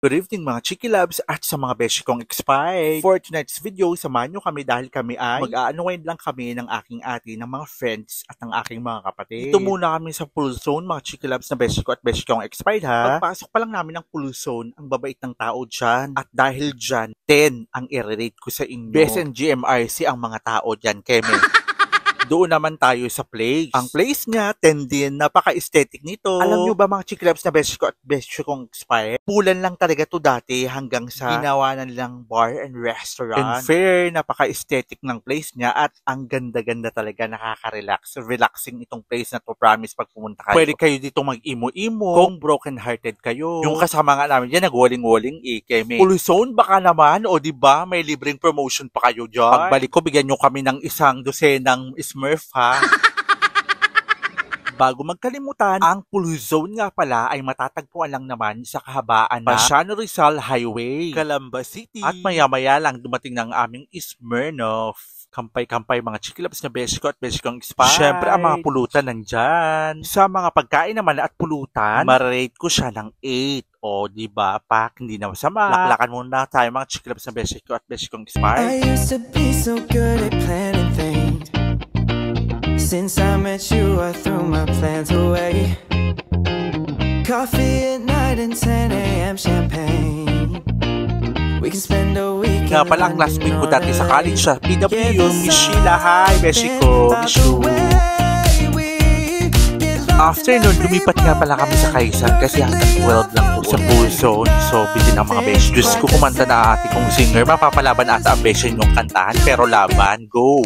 Good evening mga Chiki Loves at sa mga beshi kong expired. For tonight's video, samahan nyo kami dahil kami ay mag-a-unwind lang kami ng aking ate, ng mga friends at ng aking mga kapatid. Ito muna kami sa pool zone mga Chiki Loves na beshi ko at beshi kong expired ha. Pagpasok pa lang namin ng pool zone, ang babait ng tao dyan. At dahil dyan, 10 ang i-rate ko sa inyo. Best and GMRC ang mga tao dyan, Keme. Doon naman tayo sa place. Ang place niya, 10 din. Napaka-aesthetic nito. Alam nyo ba mga Chiki Loves na beshi ko at beshi kong expired? Pulan lang talaga to dati hanggang sa ginawa na nilang bar and restaurant. And fair, napaka-aesthetic ng place niya at ang ganda-ganda talaga, nakaka-relax. Relaxing itong place na to, promise pag pumunta kayo. Pwede kayo dito mag-imo-imo kung broken-hearted kayo. Yung kasama nga namin dyan, nag-walling-walling Keme. Full zone baka naman, o diba, may libreng promotion pa kayo dyan. Pagbalik ko, bigyan nyo kami ng isang dosenang Smurf ha. Bago magkalimutan, ang pool zone nga pala ay matatagpuan lang naman sa kahabaan na Pasiano Rizal Highway, Calamba City. At maya-maya lang dumating ng aming Smirnoff. Kampay-kampay mga Chiki Loves na beshi ko at beshi kong expired. Siyempre, ang mga pulutan nandyan. Sa mga pagkain naman at pulutan, mararate ko siya ng 8. O, diba, pak, hindi na masama. Laklakan muna tayo mga Chiki Loves na beshi ko at beshi kong expired. I used to be so good at planning things. Since I met you, I threw my plans away. Coffee at night and 10 a.m. champagne. We can spend a week. Nga pala ang last week ko dati sa college sa PW, Miss Sheila. Hi, beshi ko, Miss you. After nun, lumipat nga pala kami sa Kaisan kasi hanggang 12 lang po sa pool zone. So, busy ng mga beshi. Diyos ko, kumanta na ate kong singer. Mapapalaban ata ang beshi yung kantahan, pero laban, go!